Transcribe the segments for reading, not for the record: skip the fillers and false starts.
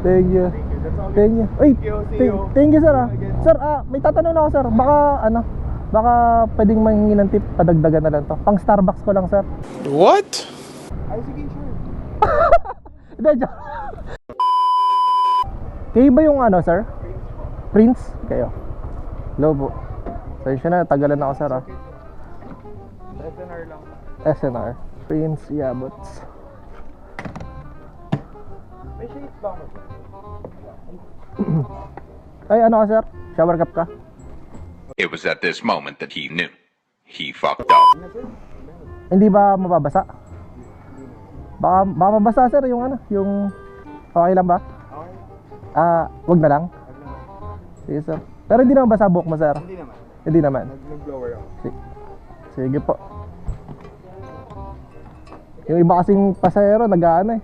Thank you. Thank you. Uy, thank you sir ah. Sir, may tatanong ako sir. Baka pwedeng manghingi ng tip, padagdagan na lang to. Pang Starbucks ko lang sir. What? Ay, sige, sure. Hindi, joke. Kayo ba yung ano sir? Prince? Kayo? Lobo. Sensya na, tagalan ako sir ah. SNR lang. SNR. Prince Yabots. May shades ba ako? Ay, ano ka sir? Shower cap ka? It was at this moment that he knew. He fucked up. Hindi ba mababasa? Baka mabasa sir yung ano, yung okay lang ba? Okay. Wag na lang. Sige sir. Pero hindi naman basa buhok mo sir. Hindi naman. Hindi naman. Nag-blower ako. Sige po. Yung iba kasing pasahero nag-aano eh.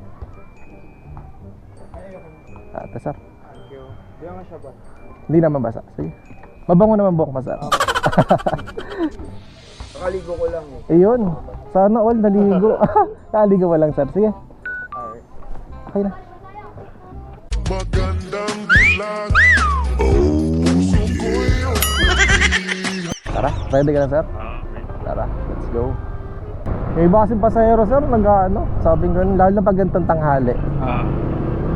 Ate sir. Thank you. Hindi nga siya ba? Hindi naman basa. Sige. Mabango naman buhok mo sir. Nakaligo ko lang eh. Ayun. Sana all naligo. Naligo mo lang sir. Sige. Alright. Okay na. Magandang dilag. Tara, ready ka na sir? Tara, let's go. Yung iba kasing pasahero sir, nag-ano, sabing ganun, lalo na pag ganitong tanghali.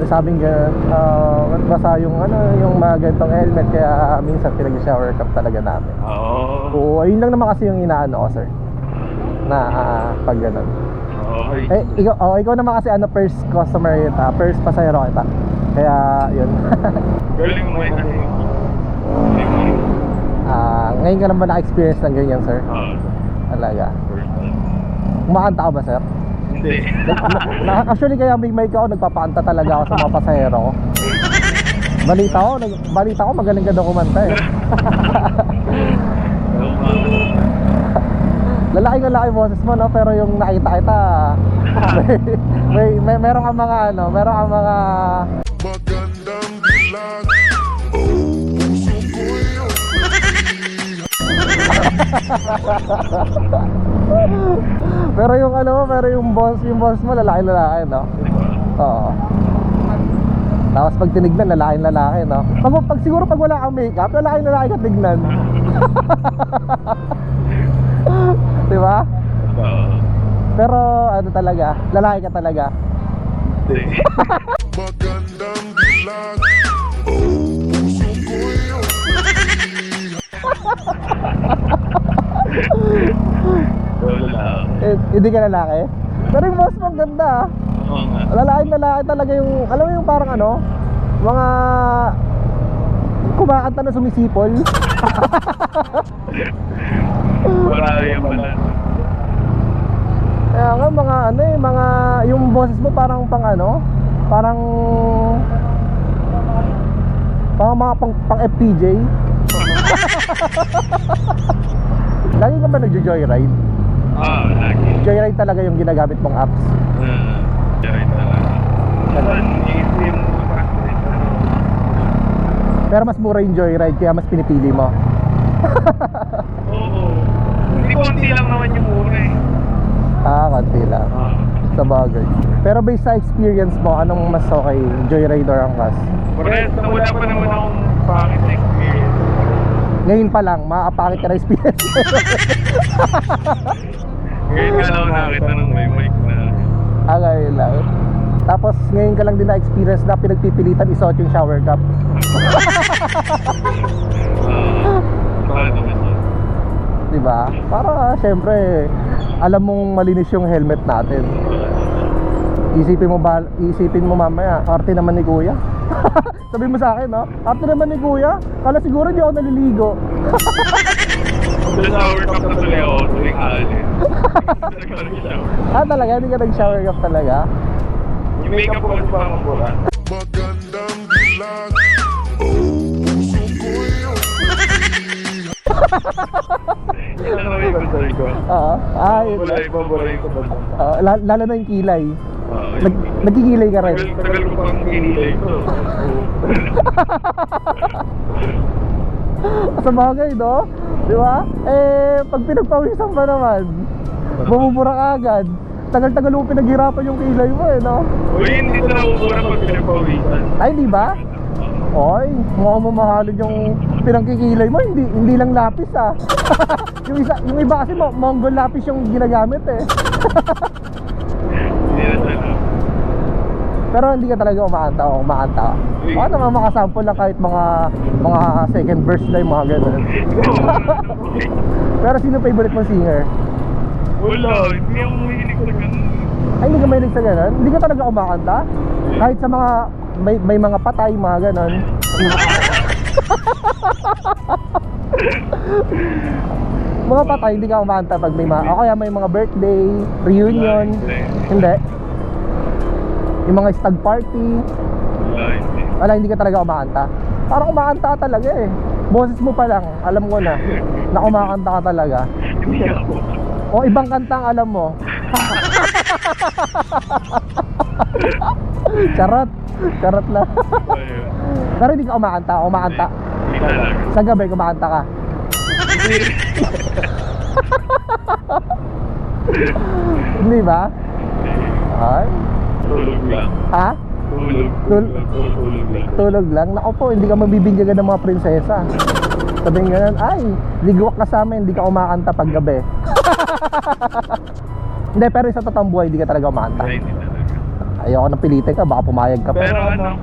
Sabing ganun, basa yung ano, yung mga ganitong helmet, kaya minsan pinag-shower cap talaga namin. Oo, ayun lang naman kasi yung inaano ko sir, na pag ganun. Ikaw naman kasi ano, first customer kita, first pasahero kita. Kaya yun. Galing mo kasi. Ngayon ka lang ba na-experience ng ganyan sir? Talaga. Kumakanta ka ba sir? Hindi. Actually kaya may mic ako, nagpapakanta talaga ako sa mga pasahero ko. Balita ko magaling ka daw kumanta eh. Lalaki boses mo no, pero yung nakita kita meron kang mga ano, meron kang mga Magandang dilag. pero yung ano, pero yung boss mo lalaki no? Oo. Tapos pag tinignan lalaki no? Pag siguro pag wala kang makeup, lalaki ka tignan. Di ba? Pero ano talaga, lalaki ka talaga. Magandang dilag. Hindi ka lalaki? Pero yung boss mo ang ganda ah. Oo nga. Lalaki talaga yung, alam mo yung parang ano, mga kumakanta na sumisipol. Marami yung pala. Kaya nga mga ano eh, mga yung boses mo parang pang ano, parang mga pang FPJ. Lagi ka ba nagjo-joyride? Lagi. Joyride talaga yung ginagamit mong apps. Joyride talaga. Easy mo practice. Pero mas mura yung joyride kaya mas pinipili mo. Oo. Hindi konti lang naman yung mura eh. Konti lang. Sa bagay. Pero based sa experience mo, anong mas okay? Joyride or angkas? Parehas na wala pa naman akong pangit na experience. Ngayon pa lang, makakapakit ka na experience. Ngayon nga lang nakita ng may mic na. Ngayon lang. Tapos ngayon ka lang din na-experience na pinagpipilitan isuot yung shower cap. Paano naman yun? Diba? Para syempre alam mong malinis yung helmet natin. Isipin mo mamaya, arte naman ni kuya. Sabihin mo sa akin, no? Arte naman ni kuya. Kala siguro di ako naliligo. Sa shower cup na tuloy ako tuwing alin. Shower. Talaga? Hindi ka nag-shower cap talaga? Yung makeup ko kasi parang mabura. Magandang dilag. Yun lang naman yung concern ko. Oo. Yun Wala lang. yung paboray ko ba? Lalo na yung kilay. Nagkikilay ka rin. Tagal ko pang kinilay ko. Sa bagay, no? Di ba? Pag pinagpawisan pa naman, bumubura ka agad. Tagal-tagal mo pinaghirapan yung kilay mo, no? Uy, hindi na nabubura pag pinapawisan. Ay, di ba? Oy, mukhang mamahalin yung pinangkikilay mo, hindi lang lapis ah. yung iba kasi Mongol lapis yung ginagamit eh. Hindi na sana. Pero hindi ka talaga umaanta o umaanta. Baka naman makasample lang kahit mga second verse na yung mga ganun. Pero sino favorite mong singer? Wala, hindi ako mahilig sa ganun. Ay, hindi ka mahilig sa ganun? Hindi ka talaga umakanta? Kahit sa mga may mga patay, mga ganun. Mga patay, hindi ka umakanta pag may mga, o kaya may mga birthday, reunion. Hindi. Yung mga stag party. Wala, hindi. Wala, hindi ka talaga umakanta. Parang umakanta ka talaga eh. Boses mo pa lang, alam ko na umakanta ka talaga. Hindi ako. O ibang kanta ang alam mo. Charot lang. Ayun. Pero hindi ka umakanta. Hindi talaga. Sa gabi kumakanta ka. Hindi ba? Ay. Tulog lang. Ha? Tulog lang. Tulog lang? Naku po, hindi ka mabibinggagan ng mga prinsesa. Sabihin ganun, ay, ligwak ka sa amin, hindi ka umakanta pag gabi. Hindi, pero sa totoong buhay, hindi ka talaga umakanta. Ay, hindi talaga. Ayoko nang pilitin ka, baka pumayag ka pa. Pero nasa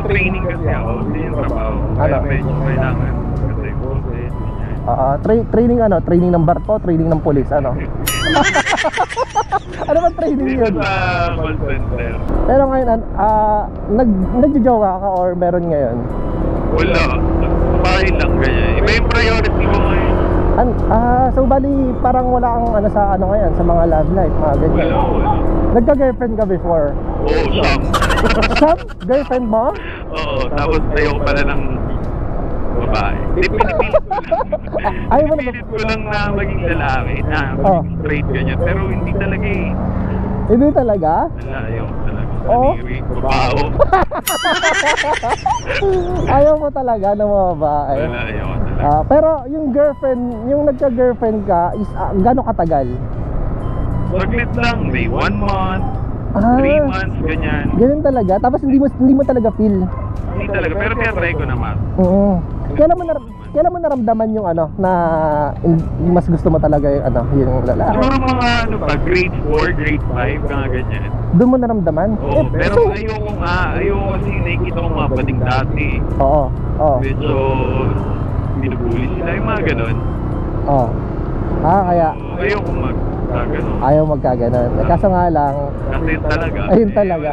training kasi ako, hindi yung trabaho. Kaya Ano? medyo kailangan kasi boses. Training ano? Training ng barko, training ng pulis, ano? Ano ba training Dito yun? sa call center. Pero ngayon, nagjojowa ka or meron ngayon? Wala. Bahay lang ganyan. Iba yung priority ko ngayon. So bali, parang wala kang ano sa ano ngayon, sa mga love life, mga ganyan. Wala. Nagka-girlfriend ka before? Oo, Sam. Sam? Girlfriend mo? Oo, tapos ayaw pala ng babae. Hindi, pinipilit ko lang. Ayaw mo na Pinipilit ko lang na maging lalaki, na Oh. maging straight ganyan. Pero hindi talaga eh. Hindi talaga? Wala, ayaw talaga. Oo. Saniri, babaho. Ayaw mo talaga ng mga babae? Wala, ayaw talaga. Pero yung girlfriend, yung nagka-girlfriend ka is gano'ng katagal? Saglit lang, may 1 month, 3 Ah, months, ganyan. ganun talaga? Tapos hindi mo talaga feel? Hindi talaga, pero tinatry ko naman. Oo. Kailan mo naramdaman yung ano, na mas gusto mo talaga yung ano, yung lalaki? Siguro mga ano pa, grade 4, grade 5, mga ganyan. Doon mo naramdaman? Oo, pero ayoko kasi nakikita ko mga bading dati. Oo, oo, Medyo binubuli sila, yung mga ganon. oo. Kaya Ayoko mag-ganon. ayaw magkaganon. Kaso nga lang, Kasi talaga. ayun talaga.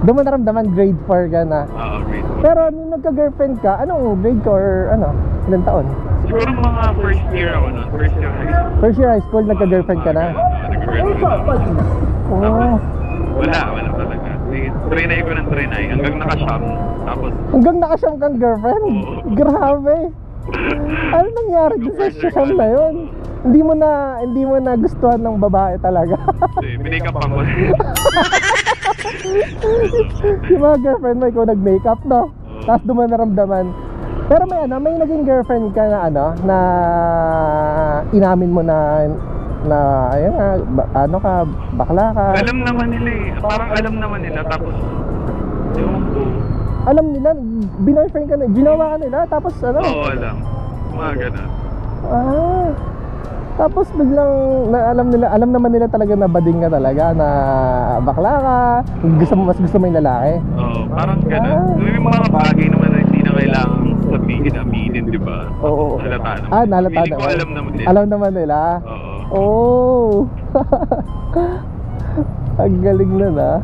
Doon mo naramdaman grade 4 ka na. Oo, grade 4. Pero nung nagka-girlfriend ka, anong grade ka or ano, ilang taon? Siguro mga first year ako nun. First year high school. First year high school, nagka-girlfriend ka na? Nag-girlfriend. Oo. Wala talaga. Trinay ko ng trinay hanggang nakasyam. Tapos, Hanggang nakasyam kang girlfriend? Grabe. Ano nangyari dun sa siyam na yun? Hindi mo na gustuhan ng babae talaga. binake up ako. Yung mga girlfriend mo, ikaw nag-makeup, no? Tapos doon mo naramdaman. Pero may naging girlfriend ka na ano, na inamin mo na ayun nga, ano ka, bakla ka. Alam naman nila eh. Parang alam naman nila. Tapos, ewan ko. Alam nila, binoyfriend ka na, ginawa ka nila, tapos ano? Oo, alam. Mga ganun. Tapos biglang alam naman nila talaga na bading ka talaga, na bakla ka, mas gusto mo yung lalaki. Oo, parang ganun. May mga bagay naman na hindi na kailangan sabihin, aminin, di ba? Oo. Halata naman. Nalata Feeling ko naman. alam naman nila. Alam naman nila. Oo. Oh. Ang galing nun ah.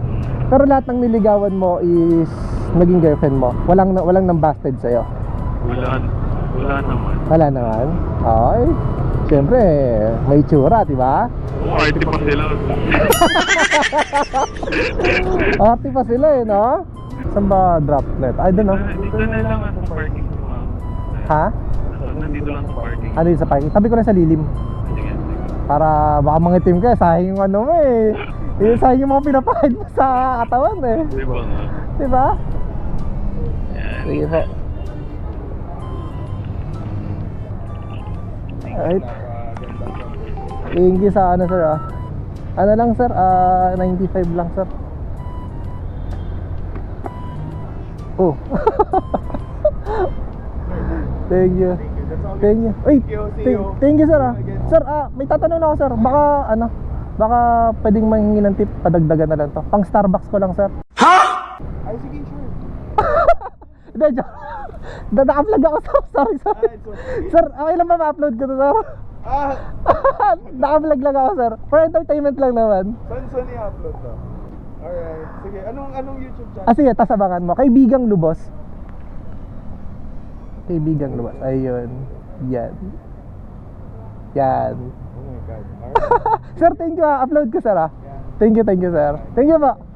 Pero lahat ng niligawan mo is naging girlfriend mo. Walang nang busted sa'yo. Wala naman. Wala naman. Ay. Siyempre, may tsura, di ba? Party pa sila. Arte pa sila eh, no? Saan ba drop net? I don't know. Dito na lang sa parking. Ha? Nandito lang sa parking. Ano yun sa parking? Tabi ko na sa lilim. Sige. Para baka mangitim ka, sayang yung ano mo eh. Sayang yung mga pinapahid mo sa katawan eh. Di ba nga? Di ba? Yan. Sige po. Alright. Thank you sa ano sir ah. Ano lang sir, 95 lang sir. Oh. Thank you. That's all. Thank you. Uy, you. See you. thank you sir ah. Again. Sir, may tatanong ako sir. Baka pwedeng manghingi ng tip, padagdagan na lang to. Pang Starbucks ko lang sir. Ay, sige, sure. Hindi, joke. Naka-vlog ako sir. Sorry sir. It's okay. Sir, okay lang ba ma-upload ko to sir? Naka-vlog lang ako sir. For entertainment lang naman. Saan i-upload to? Alright. Sige, anong YouTube channel? Sige, tas abangan mo. Kaibigang Lubos. Kaibigang Lubos. Ayun. Yan. Yan. Oh my God. Alright. Sir, thank you ah. Upload ko sir ah. Thank you sir. Thank you po.